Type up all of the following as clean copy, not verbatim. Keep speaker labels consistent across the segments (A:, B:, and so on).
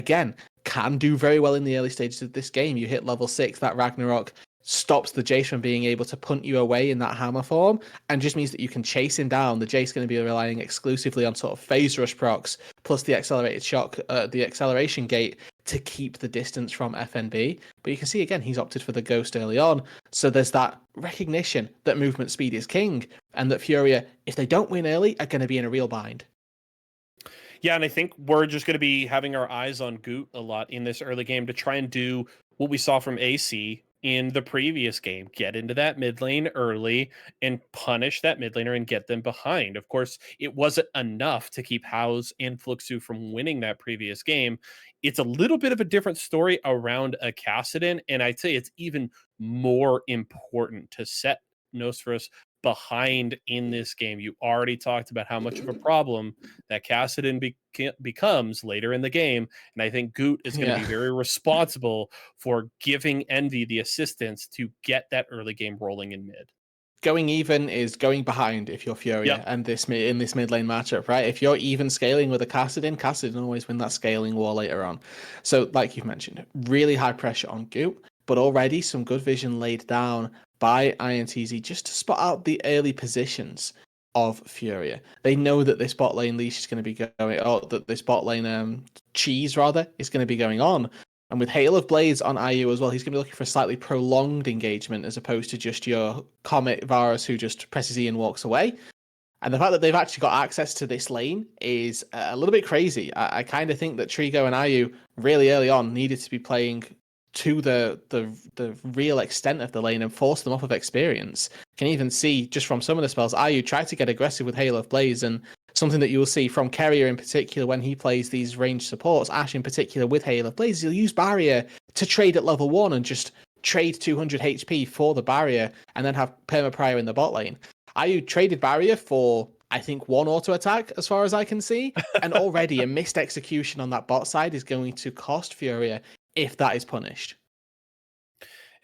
A: again, can do very well in the early stages of this game. You hit level 6, that Ragnarok stops the Jace from being able to punt you away in that hammer form, and just means that you can chase him down. The Jace going to be relying exclusively on sort of phase rush procs, plus the accelerated shock, the acceleration gate to keep the distance from FNB. But you can see, again, he's opted for the Ghost early on. So there's that recognition that movement speed is king, and that Furia, if they don't win early, are going to be in a real bind.
B: Yeah, and I think we're just going to be having our eyes on Goot a lot in this early game to try and do what we saw from AC in the previous game. Get into that mid lane early and punish that mid laner and get them behind. Of course, it wasn't enough to keep House and Fluxu from winning that previous game. It's a little bit of a different story around a Kassadin, and I'd say it's even more important to set Nosferos behind in this game. You already talked about how much of a problem that Kassadin becomes later in the game, and I think Goot is going to be very responsible for giving Envy the assistance to get that early game rolling in mid.
A: Going even is going behind if you're Furia, and in this mid lane matchup, right? If you're even scaling with a Kassadin always win that scaling war later on. So, like you've mentioned, really high pressure on Goot, but already some good vision laid down by INTZ just to spot out the early positions of Furia. They know that this bot lane leash is going to be going, or that this bot lane cheese rather is going to be going on. And with Hail of Blades on IU as well, he's going to be looking for a slightly prolonged engagement as opposed to just your Comet Varus who just presses E and walks away. And the fact that they've actually got access to this lane is a little bit crazy. I kind of think that Trigo and IU really early on needed to be playing to the real extent of the lane and force them off of experience. You can even see just from some of the spells, IU tried to get aggressive with Hail of Blaze, and something that you will see from Carrier in particular when he plays these ranged supports, Ash in particular with Hail of Blaze, he'll use Barrier to trade at level 1 and just trade 200 HP for the Barrier and then have Perma Prior in the bot lane. IU traded Barrier for, I think, 1 auto attack as far as I can see, and already a missed execution on that bot side is going to cost Furia if that is punished.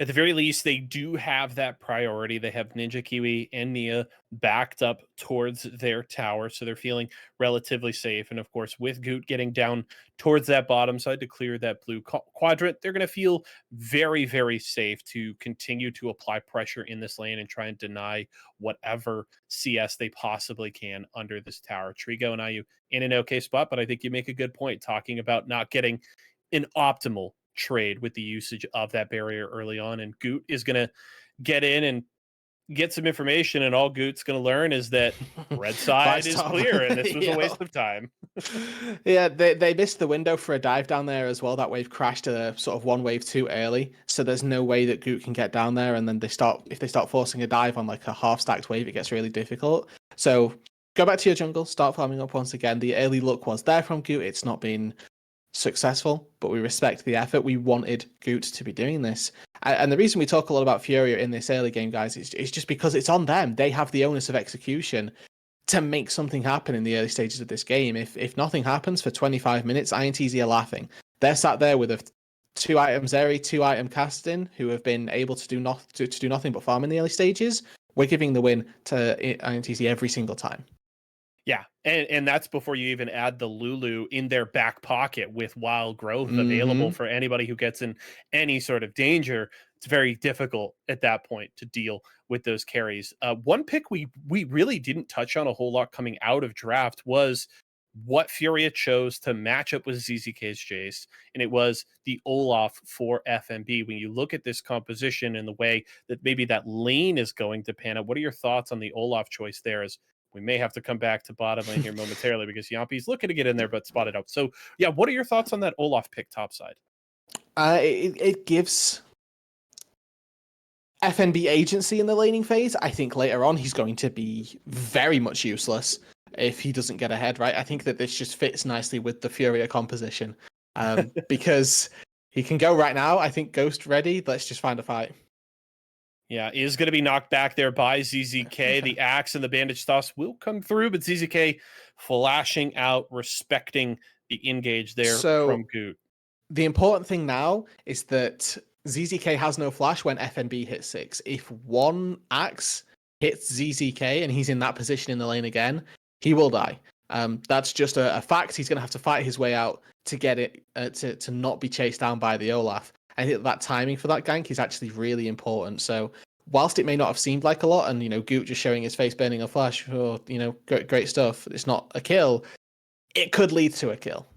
B: At the very least, they do have that priority. They have Ninja Kiwi and Nia backed up towards their tower, so they're feeling relatively safe. And of course, with Goot getting down towards that bottom side to clear that blue quadrant, they're going to feel very, very safe to continue to apply pressure in this lane and try and deny whatever CS they possibly can under this tower. Trigo and IU in an okay spot, but I think you make a good point talking about not getting an optimal trade with the usage of that barrier early on, and Goot is going to get in and get some information, and all Goot's going to learn is that red side is clear, and this was a waste of time.
A: Yeah, they missed the window for a dive down there as well. That wave crashed sort of one wave too early, so there's no way that Goot can get down there, and then if they start forcing a dive on like a half-stacked wave, it gets really difficult. So go back to your jungle, start farming up once again. The early look was there from Goot. It's not been successful, but we respect the effort. We wanted Goot to be doing this. And the reason we talk a lot about Furia in this early game, guys, is just because it's on them. They have the onus of execution to make something happen in the early stages of this game. If nothing happens for 25 minutes, INTZ are laughing. They're sat there with a 2-item Zeri, 2-item Kassadin, who have been able to do nothing but farm in the early stages. We're giving the win to INTZ every single time.
B: Yeah, and that's before you even add the Lulu in their back pocket with wild growth available for anybody who gets in any sort of danger. It's very difficult at that point to deal with those carries. One pick we really didn't touch on a whole lot coming out of draft was what Furia chose to match up with ZZK's Jace, and it was the Olaf for FNB. When you look at this composition and the way that maybe that lane is going to pan out, what are your thoughts on the Olaf choice there? As we may have to come back to bottom lane here momentarily because Yampi's looking to get in there, but spotted out. So, yeah, what are your thoughts on that Olaf pick topside?
A: It gives FNB agency in the laning phase. I think later on he's going to be very much useless if he doesn't get ahead, right? I think that this just fits nicely with the Furia composition because he can go right now. I think Ghost ready. Let's just find a fight.
B: Yeah, is going to be knocked back there by ZZK. The axe and the bandage toss will come through, but ZZK flashing out, respecting the engage there from Goot.
A: The important thing now is that ZZK has no flash when FNB hits 6. If one axe hits ZZK and he's in that position in the lane again, he will die. That's just a fact. He's going to have to fight his way out to get it to not be chased down by the Olaf. I think that timing for that gank is actually really important. So whilst it may not have seemed like a lot, and Goot just showing his face burning a flash, or great stuff, it's not a kill. It could lead to a kill.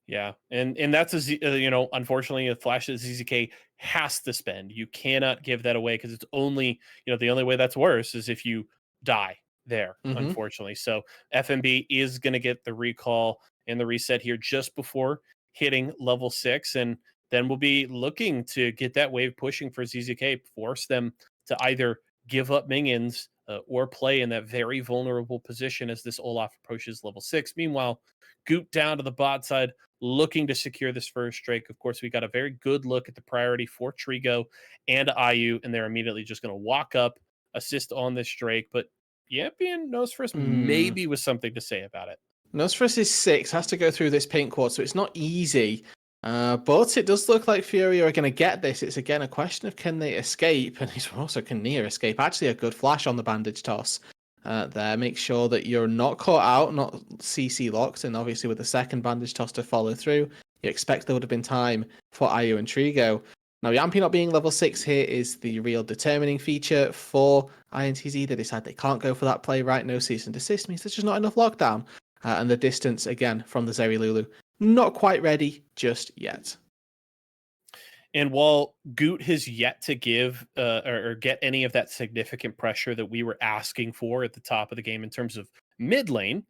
B: Yeah, and that's unfortunately a flash that ZZK has to spend. You cannot give that away because it's only the only way that's worse is if you die there. Unfortunately, so FMB is going to get the recall and the reset here just before hitting level 6, and then we'll be looking to get that wave pushing for ZZK, force them to either give up minions or play in that very vulnerable position as this Olaf approaches level 6. Meanwhile, Goot down to the bot side, looking to secure this first Drake. Of course, we got a very good look at the priority for Trigo and IU, and they're immediately just going to walk up, assist on this Drake. But Yampian Nosferus maybe with something to say about it.
A: Nosferus is 6, has to go through this pink ward, so it's not easy. But it does look like Furia are going to get this. It's again a question of can they escape, and he's also can Nia escape. Actually, a good flash on the bandage toss there. Make sure that you're not caught out, not CC locked, and obviously with the second bandage toss to follow through, you expect there would have been time for IU and Trigo. Now, Yampi not being level 6 here is the real determining feature for INTZ. They decide they can't go for that play, right? No cease and desist means there's just not enough lockdown. And the distance, again, from the Zeri Lulu, not quite ready just yet.
B: And while Goot has yet to give or get any of that significant pressure that we were asking for at the top of the game in terms of mid lane,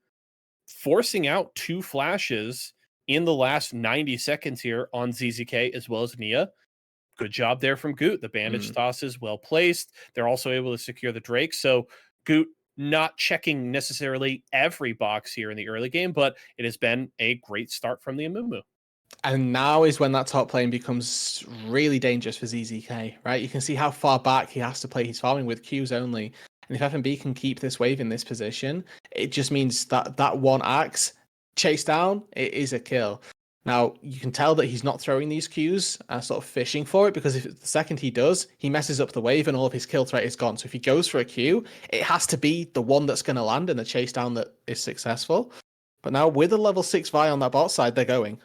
B: forcing out 2 flashes in the last 90 seconds here on ZZK as well as Nia. Good job there from Goot. The bandage toss is well placed. They're also able to secure the Drake. So Goot not checking necessarily every box here in the early game, but it has been a great start from the Amumu.
A: And now is when that top lane becomes really dangerous for ZZK, right? You can see how far back he has to play. He's farming with Qs only. And if FMB can keep this wave in this position, it just means that that one axe chase down, it is a kill. Now, you can tell that he's not throwing these Qs, sort of fishing for it, because if the second he does, he messes up the wave and all of his kill threat is gone. So if he goes for a Q, it has to be the one that's going to land in the chase down that is successful. But now with a level 6 Vi on that bot side, they're going.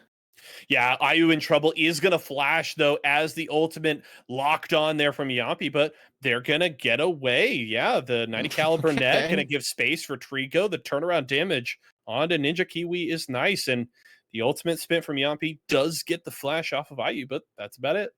B: Yeah, IU in trouble is going to flash, though, as the ultimate locked on there from Yampi, but they're going to get away. Yeah, the 90 caliber net going to give space for Trigo. The turnaround damage onto Ninja Kiwi is nice, and the ultimate spin from Yampi does get the flash off of IU, but that's about it.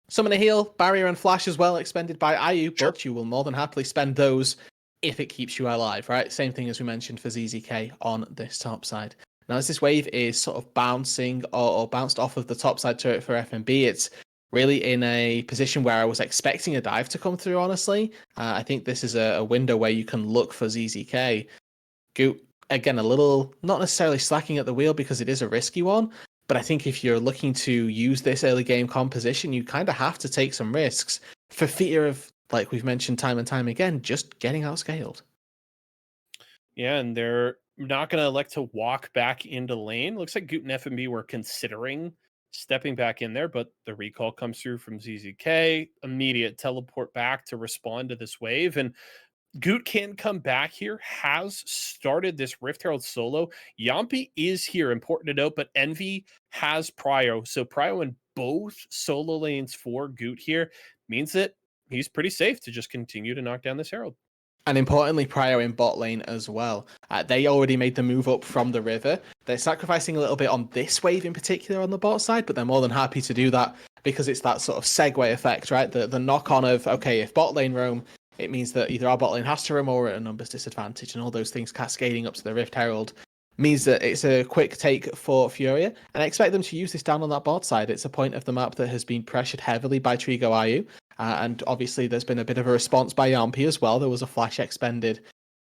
A: Summon a heal, barrier and flash as well, expended by IU, but you will more than happily spend those if it keeps you alive, right? Same thing as we mentioned for ZZK on this top side. Now, as this wave is sort of bouncing or bounced off of the top side turret for FMB, it's really in a position where I was expecting a dive to come through, honestly. I think this is a window where you can look for ZZK. Goot, again, a little, not necessarily slacking at the wheel because it is a risky one, but I think if you're looking to use this early game composition, you kind of have to take some risks for fear of, like we've mentioned time and time again, just getting outscaled.
B: Yeah, and they're not going to elect to walk back into lane. Looks like Goot and FMB were considering stepping back in there, but the recall comes through from ZZK. Immediate teleport back to respond to this wave. And Goot can come back here, has started this Rift Herald solo. Yampi is here, important to note, but Envy has Prio. So Prio in both solo lanes for Goot here means that he's pretty safe to just continue to knock down this Herald.
A: And importantly, Prio in bot lane as well. They already made the move up from the river. They're sacrificing a little bit on this wave in particular on the bot side, but they're more than happy to do that because it's that sort of segue effect, right? The knock-on of, okay, if bot lane roam, it means that either our bot lane has to roam or at a numbers disadvantage, and all those things cascading up to the Rift Herald means that it's a quick take for Furia, and I expect them to use this down on that bot side. It's a point of the map that has been pressured heavily by Trigo IU, and obviously there's been a bit of a response by Yampi as well. There was a flash expended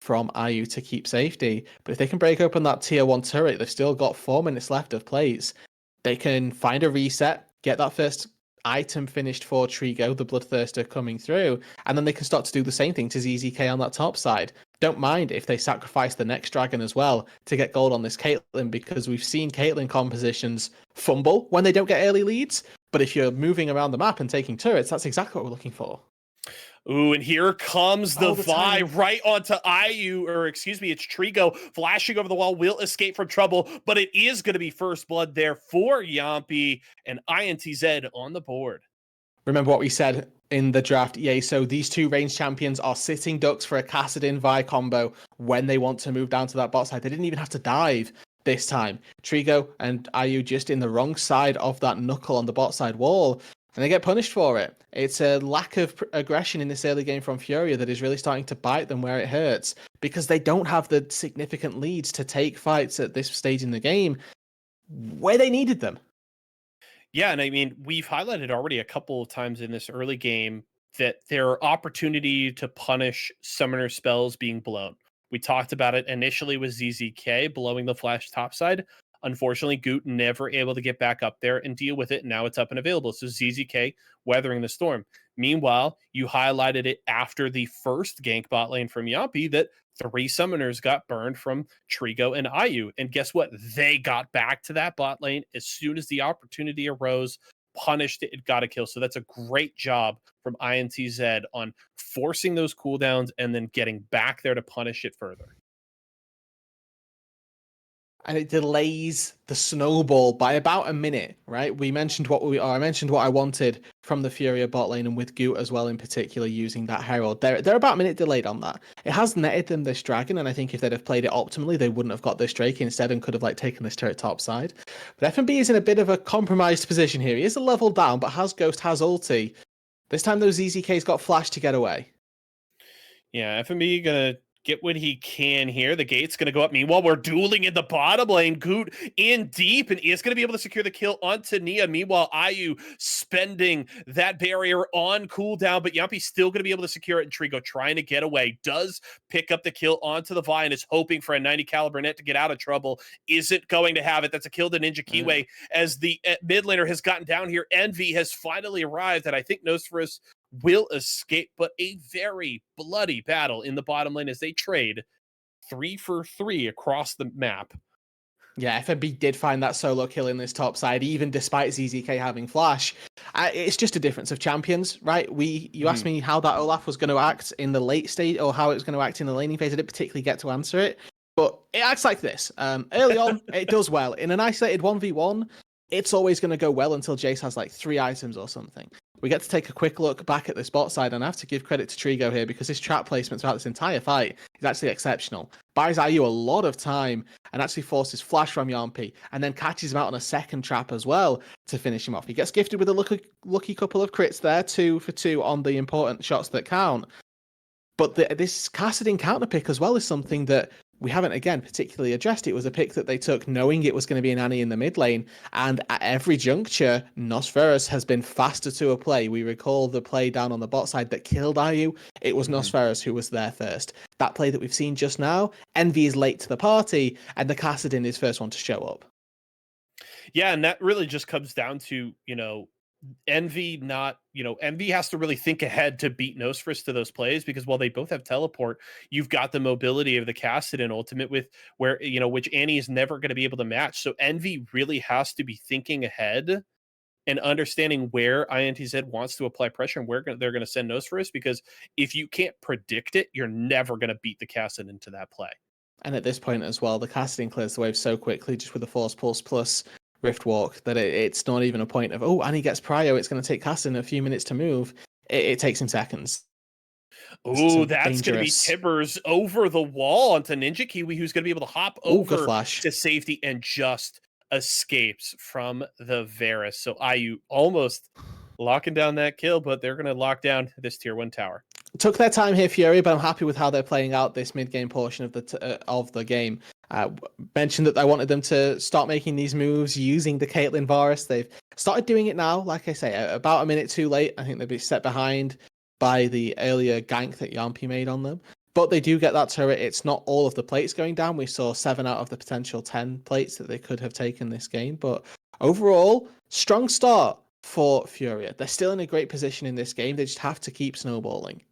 A: from IU to keep safety, but if they can break open that tier 1 turret, they've still got 4 minutes left of plays. They can find a reset, get that first item finished for Trigo, the Bloodthirster coming through, and then they can start to do the same thing to ZZK on that top side. Don't mind if they sacrifice the next dragon as well to get gold on this Caitlyn, because we've seen Caitlyn compositions fumble when they don't get early leads, but if you're moving around the map and taking turrets, that's exactly what we're looking for.
B: Ooh, and here comes the
A: Oh, the
B: Vi
A: timing.
B: right onto IU, or excuse me, it's Trigo flashing over the wall, will escape from trouble, but it is going to be first blood there for Yampi and INTZ on the board.
A: Remember what we said in the draft? Yeah, so these two range champions are sitting ducks for a Kassadin Vi combo when they want to move down to that bot side. They didn't even have to dive this time. Trigo and IU just in the wrong side of that knuckle on the bot side wall, and they get punished for it. It's a lack of aggression in this early game from Furia that is really starting to bite them where it hurts, because they don't have the significant leads to take fights at this stage in the game where they needed them.
B: Yeah, and I mean, we've highlighted already a couple of times in this early game that their opportunity to punish summoner spells being blown. We talked about it initially with ZZK blowing the flash topside. Unfortunately, Goot never able to get back up there and deal with it. Now it's up and available. So ZZK weathering the storm. Meanwhile, you highlighted it after the first gank bot lane from Yampi that 3 summoners got burned from Trigo and IU. And guess what? They got back to that bot lane as soon as the opportunity arose, punished it, it got a kill. So that's a great job from INTZ on forcing those cooldowns and then getting back there to punish it further.
A: And it delays the snowball by about a minute, right? I mentioned what I wanted from the Furia bot lane, and with Goot as well in particular using that Herald. They're about a minute delayed on that. It has netted them this dragon, and I think if they'd have played it optimally, they wouldn't have got this Drake instead and could have like taken this turret top side. But FNB is in a bit of a compromised position here. He is a level down, but has Ghost, has ulti. This time those ZZK's got flash to get away.
B: Yeah, FMB gonna get what he can here. The gate's gonna go up. Meanwhile, we're dueling in the bottom lane. Goot in deep and is gonna be able to secure the kill onto Nia. Meanwhile, IU spending that barrier on cooldown, but Yampi's still gonna be able to secure it. And Trigo trying to get away. Does pick up the kill onto the Vi and is hoping for a 90 caliber net to get out of trouble. Isn't going to have it. That's a kill to Ninja Kiwi as the mid laner has gotten down here. Envy has finally arrived, and I think Nosferus will escape, but a very bloody battle in the bottom lane as they trade 3 for 3 across the map.
A: Yeah, FNB did find that solo kill in this top side, even despite ZZK having flash. It's just a difference of champions, right? You asked me how that Olaf was going to act in the late stage, or how it was going to act in the laning phase. I didn't particularly get to answer it, but it acts like this. Early on, it does well. In an isolated 1v1, it's always going to go well until Jace has like 3 items or something. We get to take a quick look back at this bot side, and I have to give credit to Trigo here because his trap placement throughout this entire fight is actually exceptional. Buys IU a lot of time and actually forces flash from Yampi, and then catches him out on a second trap as well to finish him off. He gets gifted with a lucky couple of crits there, 2 for 2 on the important shots that count. But this Kassadin counter pick as well is something that we haven't, again, particularly addressed. It was a pick that they took knowing it was going to be an Annie in the mid lane, and at every juncture, Nosferus has been faster to a play. We recall the play down on the bot side that killed IU. It was Nosferus who was there first. That play that we've seen just now, Envy is late to the party, and the Kassadin is first one to show up.
B: Yeah, and that really just comes down to, Envy Envy has to really think ahead to beat Nosferus to those plays, because while they both have teleport, you've got the mobility of the Kassadin ultimate with where, which Annie is never going to be able to match. So Envy really has to be thinking ahead and understanding where INTZ wants to apply pressure and where they're going to send Nosferus, because if you can't predict it, you're never going to beat the Kassadin into that play.
A: And at this point as well, the Kassadin clears the wave so quickly just with the Force Pulse plus Rift Walk that it's not even a point of, oh, and he gets Prio, it's going to take Kassadin a few minutes to move. It takes him seconds.
B: Oh, that's going to be Tibbers over the wall onto Ninja Kiwi, who's going to be able to hop over to safety and just escapes from the Varus. So IU almost locking down that kill, but they're going to lock down this tier 1 tower.
A: Took their time here, Fury, but I'm happy with how they're playing out this mid-game portion of the game. Mentioned that I wanted them to start making these moves using the Caitlyn Varus. They've started doing it now. Like I say, about a minute too late. I think they'll be set behind by the earlier gank that Yampi made on them. But they do get that turret. It's not all of the plates going down. We saw 7 out of the potential 10 plates that they could have taken this game. But overall, strong start for Furia. They're still in a great position in this game. They just have to keep snowballing.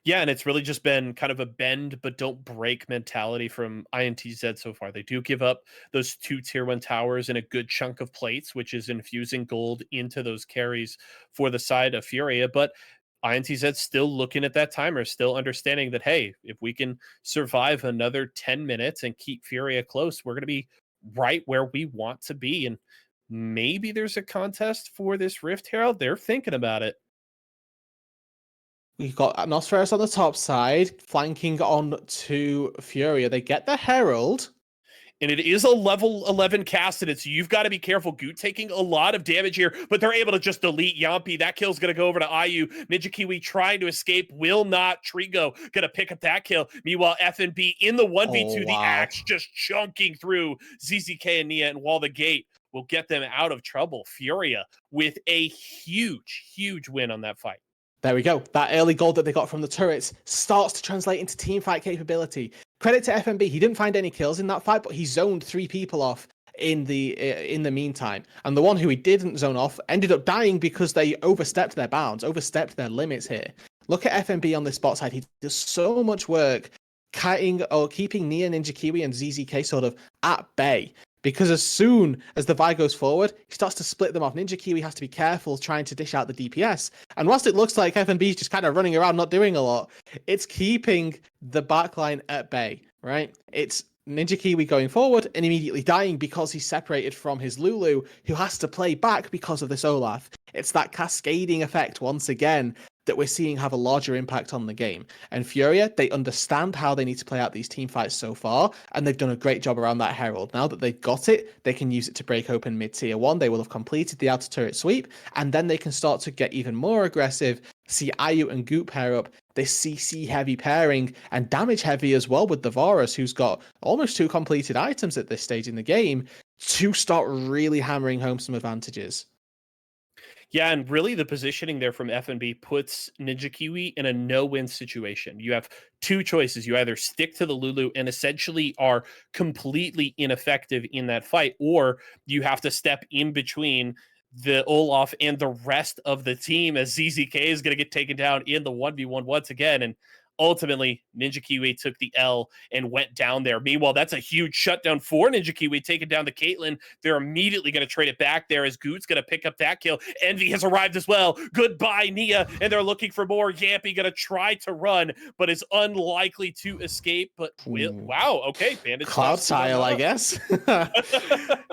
B: Yeah, and it's really just been kind of a bend but don't break mentality from INTZ so far. They do give up those 2 tier 1 towers and a good chunk of plates, which is infusing gold into those carries for the side of Furia. But INTZ still looking at that timer, still understanding that, hey, if we can survive another 10 minutes and keep Furia close, we're going to be right where we want to be. And maybe there's a contest for this Rift Herald. They're thinking about it.
A: We've got Nosferos on the top side, flanking on to Furia. They get the Herald.
B: And it is a level 11 Cassidy, so you've got to be careful. Goot taking a lot of damage here, but they're able to just delete Yampi. That kill's going to go over to IU. Ninja Kiwi trying to escape, will not. Trigo going to pick up that kill. Meanwhile, FNB in the 1v2, the axe just chunking through ZZK and Nia, and while the gate will get them out of trouble, Furia with a huge win on that fight.
A: There we go. That early gold that they got from the turrets starts to translate into team fight capability. Credit to FNB. He didn't find any kills in that fight, but he zoned 3 people off in the meantime. And the one who he didn't zone off ended up dying because they overstepped their bounds, overstepped their limits here. Look at FNB on this bot side. He does so much work keeping Nia, Ninja Kiwi, and ZZK sort of at bay. Because as soon as the Vi goes forward, he starts to split them off. Ninja Kiwi has to be careful trying to dish out the DPS. And whilst it looks like FNB is just kind of running around, not doing a lot, it's keeping the backline at bay, right? It's Ninja Kiwi going forward and immediately dying because he's separated from his Lulu, who has to play back because of this Olaf. It's that cascading effect once again that we're seeing have a larger impact on the game. And Furia, they understand how they need to play out these team fights so far, and they've done a great job around that Herald. Now that they've got it, they can use it to break open mid-tier 1. They will have completed the outer turret sweep, and then they can start to get even more aggressive, see IU and Goop pair up, this CC heavy pairing, and damage heavy as well with the Varus, who's got almost 2 completed items at this stage in the game, to start really hammering home some advantages.
B: Yeah, and really the positioning there from FNB puts Ninja Kiwi in a no-win situation. You have 2 choices. You either stick to the Lulu and essentially are completely ineffective in that fight, or you have to step in between the Olaf and the rest of the team as ZZK is going to get taken down in the 1v1 once again. And ultimately, Ninja Kiwi took the L and went down there. Meanwhile, that's a huge shutdown for Ninja Kiwi, taking down the Caitlyn. They're immediately going to trade it back there as Goot's going to pick up that kill. Envy has arrived as well. Goodbye, Nia. And they're looking for more. Yampy going to try to run, but is unlikely to escape. But wow, okay. Bandage
A: Cloud Tile, I guess.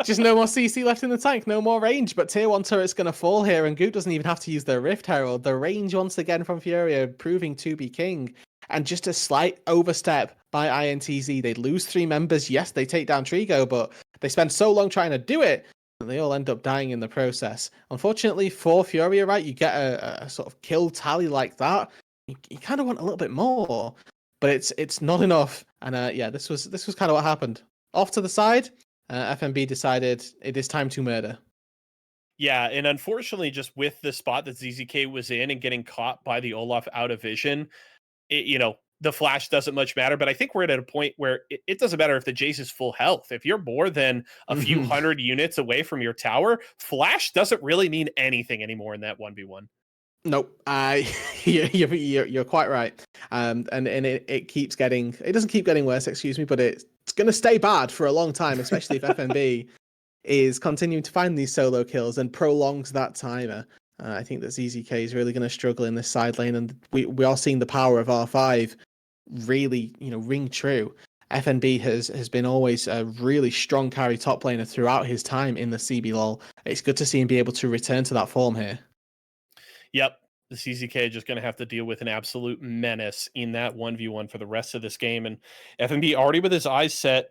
A: Just no more CC left in the tank, no more range. But tier 1 turret's going to fall here, and Goot doesn't even have to use their Rift Herald. The range once again from Furia, proving to be king. And just a slight overstep by INTZ. They lose 3 members. Yes, they take down Trigo, but they spend so long trying to do it that they all end up dying in the process. Unfortunately for Furia, right, you get a sort of kill tally like that. You kind of want a little bit more, but it's not enough. And yeah, this was kind of what happened. Off to the side, FNB decided it is time to murder.
B: Yeah, and unfortunately, just with the spot that ZZK was in and getting caught by the Olaf out of vision, the flash doesn't much matter, but I think we're at a point where it doesn't matter if the Jace is full health. If you're more than a few hundred units away from your tower, flash doesn't really mean anything anymore in that 1v1.
A: Nope, you're quite right. And it keeps getting, it doesn't keep getting worse, excuse me, but it's going to stay bad for a long time, especially if FNB is continuing to find these solo kills and prolongs that timer. I think that ZZK is really going to struggle in this side lane, and we are seeing the power of R5 really, ring true. FNB has been always a really strong carry top laner throughout his time in the CBLOL. It's good to see him be able to return to that form here.
B: Yep, the CZK just going to have to deal with an absolute menace in that 1v1 for the rest of this game, and FNB already with his eyes set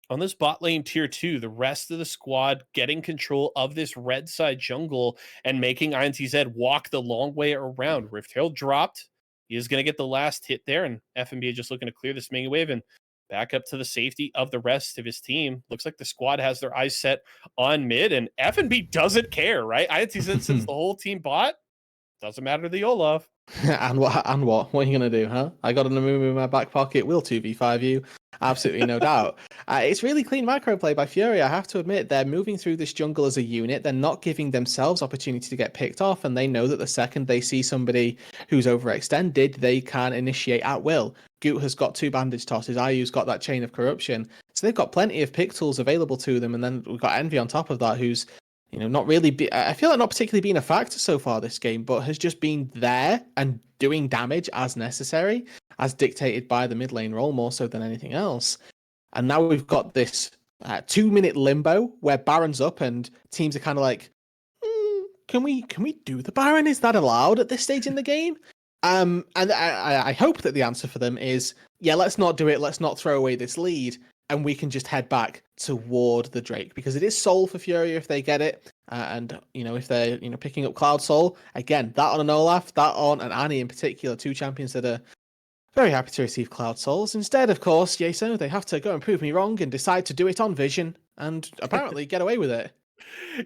B: on this bot lane tier 2, the rest of the squad getting control of this red side jungle and making INTZ walk the long way around. Rift Herald dropped. He is going to get the last hit there, and FNB just looking to clear this mega wave and back up to the safety of the rest of his team. Looks like the squad has their eyes set on mid, and FNB doesn't care, right? INTZ since the whole team bot, doesn't matter to the Olaf.
A: and what? What are you going to do, huh? I got an Amumu in my back pocket. We'll 2v5 you. Absolutely no doubt. It's really clean macro play by Furia. I have to admit, they're moving through this jungle as a unit. They're not giving themselves opportunity to get picked off, and they know that the second they see somebody who's overextended, they can initiate at will. Goot has got 2 bandage tosses. IU's got that chain of corruption. So they've got plenty of pick tools available to them, and then we've got Envy on top of that, who's not really I feel like not particularly being a factor so far this game, but has just been there and doing damage as necessary, as dictated by the mid lane role more so than anything else. And now we've got this 2-minute limbo where Baron's up and teams are kind of like, can we do the Baron? Is that allowed at this stage in the game? And I hope that the answer for them is, yeah, let's not do it. Let's not throw away this lead, and we can just head back toward the Drake, because it is Soul for Furia if they get it, and if they're picking up Cloud Soul again, that on an Olaf, that on an Annie in particular, two champions that are very happy to receive Cloud Souls. Instead, of course, Yeso, they have to go and prove me wrong and decide to do it on Vision, and apparently get away with it.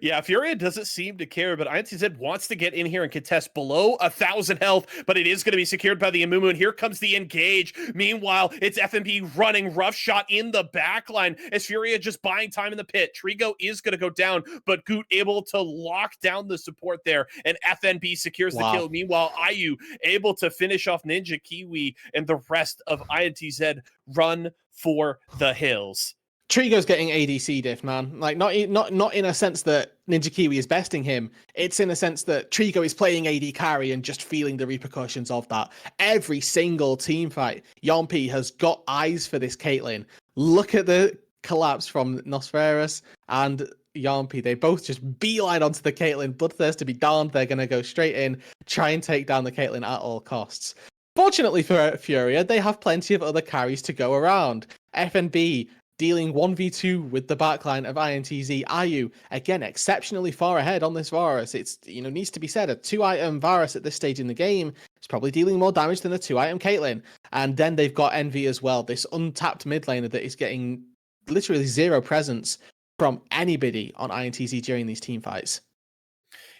B: Yeah, Furia doesn't seem to care, but INTZ wants to get in here and contest below 1,000 health, but it is going to be secured by the Amumu, and here comes the engage. Meanwhile, it's FNB running rough shot in the backline as Furia just buying time in the pit. Trigo is going to go down, but Goot able to lock down the support there, and FNB secures the kill. Meanwhile, IU able to finish off Ninja Kiwi, and the rest of INTZ run for the hills.
A: Trigo's getting ADC diff, man. Like not in a sense that Ninja Kiwi is besting him. It's in a sense that Trigo is playing AD carry and just feeling the repercussions of that. Every single team fight, Yompi has got eyes for this Caitlyn. Look at the collapse from Nosferus and Yompi. They both just beeline onto the Caitlyn. Bloodthirst to be darned. They're going to go straight in, try and take down the Caitlyn at all costs. Fortunately for Furia, they have plenty of other carries to go around. FNB dealing 1v2 with the backline of INTZ. IU, again, exceptionally far ahead on this Varus. It's, needs to be said, a 2-item Varus at this stage in the game is probably dealing more damage than a 2-item Caitlyn. And then they've got Envy as well, this untapped mid laner that is getting literally zero presence from anybody on INTZ during these team fights.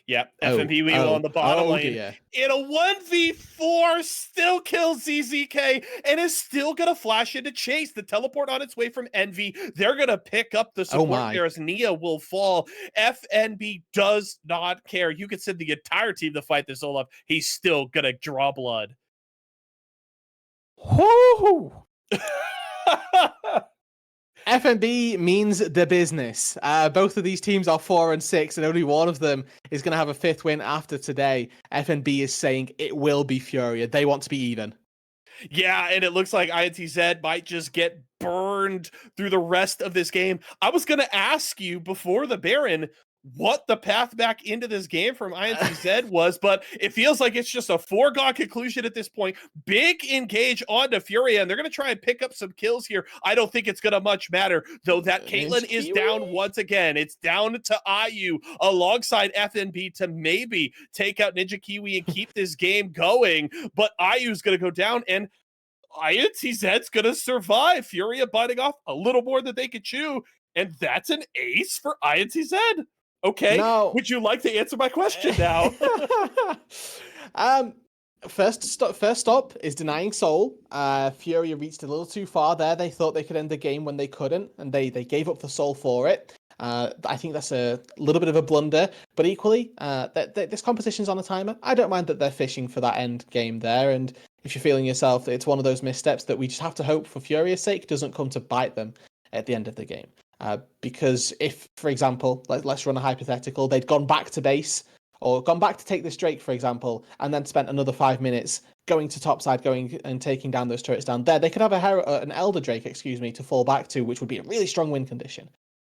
B: Yeah, FNB on the bottom lane.
A: Dear.
B: In a 1v4, still kills ZZK and is still going to flash into chase. The teleport on its way from Envy. They're going to pick up the support there as Nia will fall. FNB does not care. You could send the entire team to fight this Olaf. He's still going to draw blood.
A: Whoo! FNB means the business. Both of these teams are 4-6, and only one of them is going to have a 5th win after today. FNB is saying it will be Furia. They want to be even.
B: Yeah, and it looks like INTZ might just get burned through the rest of this game. I was going to ask you before the Baron what the path back into this game from INTZ was, but it feels like it's just a foregone conclusion at this point. Big engage onto Furia, and they're going to try and pick up some kills here. I don't think it's going to much matter, though that Caitlyn is down once again. It's down to IU alongside FNB to maybe take out Ninja Kiwi and keep this game going, but IU's going to go down, and INTZ's going to survive. Furia biting off a little more than they could chew, and that's an ace for INTZ. Okay, would you like to answer my question now?
A: First stop is denying Soul. Furia reached a little too far there. They thought they could end the game when they couldn't, and they gave up the Soul for it. I think that's a little bit of a blunder, but equally, this competition's on a timer. I don't mind that they're fishing for that end game there, and if you're feeling yourself, it's one of those missteps that we just have to hope for Furia's sake doesn't come to bite them at the end of the game. Because if, for example, let's run a hypothetical, they'd gone back to base or gone back to take this Drake, for example, and then spent another 5 minutes going to topside, going and taking down those turrets down there, they could have an Elder Drake, to fall back to, which would be a really strong win condition.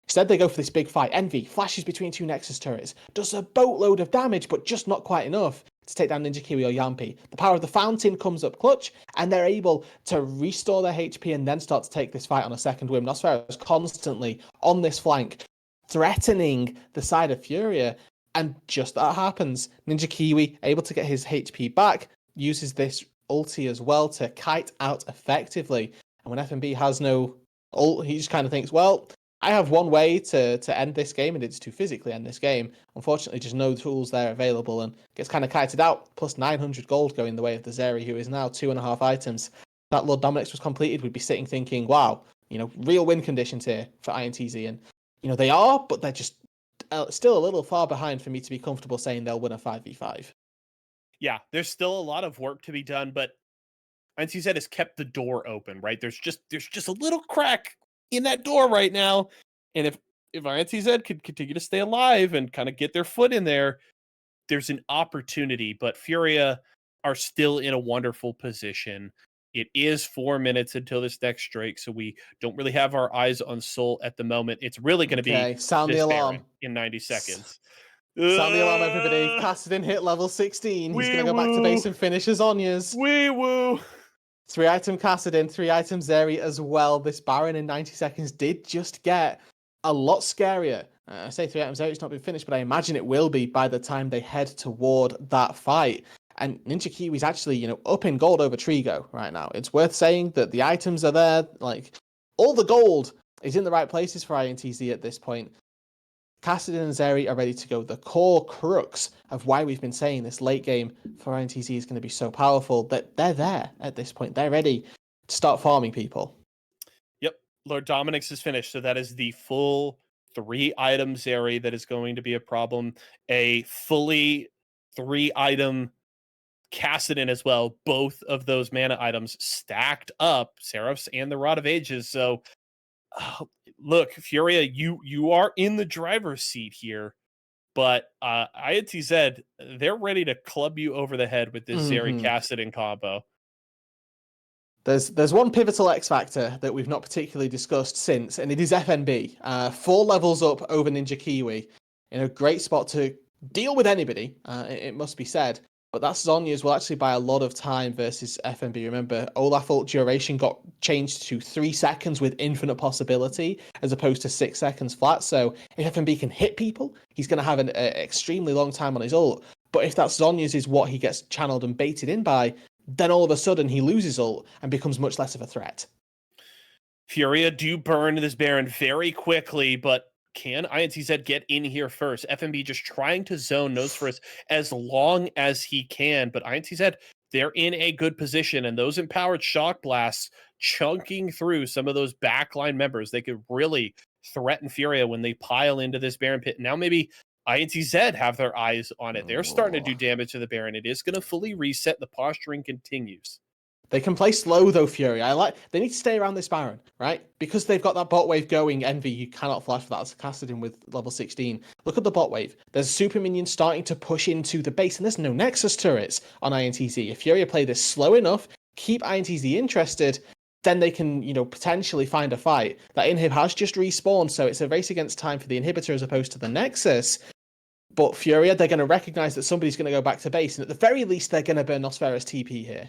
A: Instead, they go for this big fight. Envy flashes between two Nexus turrets, does a boatload of damage, but just not quite enough to take down Ninja Kiwi or Yampi. The power of the fountain comes up clutch, and they're able to restore their HP and then start to take this fight on a second win. Nosferatu is constantly on this flank, threatening the side of Furia, and just that happens. Ninja Kiwi, able to get his HP back, uses this ulti as well to kite out effectively. And when FNB has no ult, he just kind of thinks, well, I have one way to end this game, and it's to physically end this game. Unfortunately, just no tools there available, and gets kind of kited out. Plus 900 gold going the way of the Zeri, who is now 2.5 items. That Lord Dominic's was completed, we'd be sitting thinking, wow, real win conditions here for INTZ. And, they are, but they're just still a little far behind for me to be comfortable saying they'll win a 5v5.
B: Yeah, there's still a lot of work to be done, but INTZ has kept the door open, right? There's just a little crack in that door right now, and if if INTZ could continue to stay alive and kind of get their foot in there, there's an opportunity, but Furia are still in a wonderful position. It is 4 minutes until this next strike, so we don't really have our eyes on Soul at the moment. It's really going to be
A: Sound the
B: this
A: alarm
B: Baron in 90 seconds.
A: Sound the alarm, everybody. Kassadin hit level 16. He's going to go back to base and finish his Zhonya's.
B: Wee woo.
A: 3-item Kassadin, 3-item Zeri as well. This Baron in 90 seconds did just get a lot scarier. I say 3-item Zeri's not been finished, but I imagine it will be by the time they head toward that fight. And Ninja Kiwi's actually, up in gold over Trigo right now. It's worth saying that the items are there. Like, all the gold is in the right places for INTZ at this point. Kassadin and Zeri are ready to go. The core crux of why we've been saying this late game for INTZ is going to be so powerful, that they're there at this point. They're ready to start farming people.
B: Yep. Lord Dominic's is finished. So that is the full 3-item Zeri that is going to be a problem. A fully 3-item Kassadin as well. Both of those mana items stacked up, Seraphs and the Rod of Ages. So look, Furia, you are in the driver's seat here, but INTZ, they're ready to club you over the head with this Zeri Kassadin combo.
A: There's one pivotal X factor that we've not particularly discussed since, and it is FNB. 4 levels up over Ninja Kiwi, in a great spot to deal with anybody, it must be said. But that Zhonya's will actually buy a lot of time versus FNB. Remember, Olaf ult duration got changed to 3 seconds with infinite possibility, as opposed to 6 seconds flat. So if FNB can hit people, he's going to have an extremely long time on his ult. But if that Zhonya's is what he gets channeled and baited in by, then all of a sudden he loses ult and becomes much less of a threat.
B: Furia do burn this Baron very quickly, but can INTZ get in here first? FNB just trying to zone Nosferus as long as he can, but INTZ, they're in a good position, and those empowered shock blasts chunking through some of those backline members, they could really threaten Furia when they pile into this Baron pit. Now maybe INTZ have their eyes on it. They're starting to do damage to the Baron. It is going to fully reset. The posturing continues.
A: They can play slow though, Fury. They need to stay around this Baron, right? Because they've got that bot wave going. Envy, you cannot flash for that. It's casted in with level 16. Look at the bot wave. There's super minions starting to push into the base, and there's no Nexus turrets on INTZ. If Fury play this slow enough, keep INTZ interested, then they can, potentially find a fight. That inhib has just respawned, so it's a race against time for the inhibitor as opposed to the Nexus. But Furia, they're going to recognize that somebody's going to go back to base, and at the very least, they're going to burn Nosferus TP here.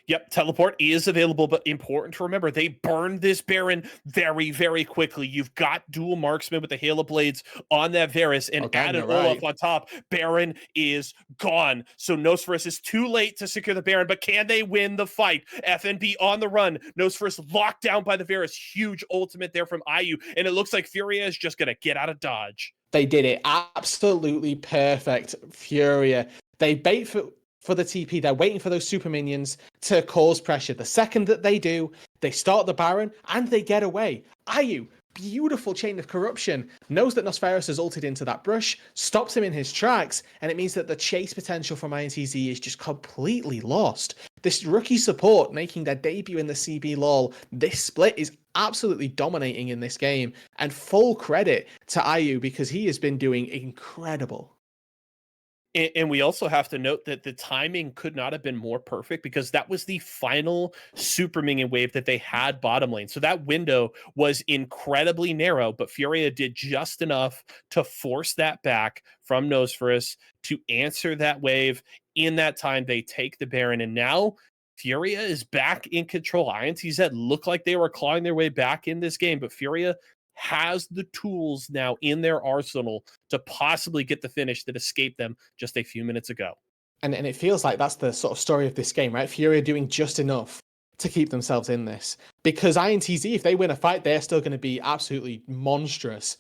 B: Yep, teleport is available, but important to remember, they burned this Baron very, very quickly. You've got dual marksman with the Halo Blades on that Varus, and added Olaf on top. Baron is gone. So Nosferus is too late to secure the Baron, but can they win the fight? FNB on the run. Nosferus locked down by the Varus. Huge ultimate there from IU, and it looks like Furia is just going to get out of dodge.
A: They did it. Absolutely perfect, Furia. They bait for the TP. They're waiting for those super minions to cause pressure. The second that they do, they start the Baron and they get away. IU, beautiful chain of corruption, knows that Nosferus has ulted into that brush, stops him in his tracks, and it means that the chase potential from INTZ is just completely lost. This rookie support making their debut in the CBLOL, this split is absolutely dominating in this game, and full credit to IU because he has been doing incredible.
B: And we also have to note that the timing could not have been more perfect, because that was the final super minion wave that they had bottom lane. So that window was incredibly narrow, but Furia did just enough to force that back from Nosferus to answer that wave. In that time, they take the Baron, and now Furia is back in control. INTZ looked like they were clawing their way back in this game, but Furia has the tools now in their arsenal to possibly get the finish that escaped them just a few minutes ago.
A: And it feels like that's the sort of story of this game, right? Furia doing just enough to keep themselves in this. Because INTZ, if they win a fight, they're still going to be absolutely monstrous.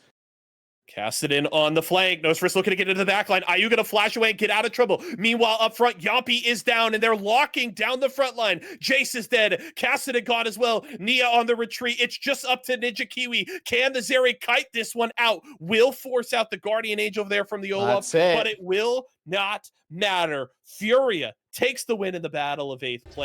B: Kassadin on the flank. Nosferus looking to get into the backline. IU going to flash away and get out of trouble. Meanwhile, up front, Yampi is down, and they're locking down the front line. Jace is dead. Kassadin gone as well. Nia on the retreat. It's just up to Ninja Kiwi. Can the Zeri kite this one out? Will force out the Guardian Angel there from the Olaf, but it will not matter. Furia takes the win in the battle of 8th place.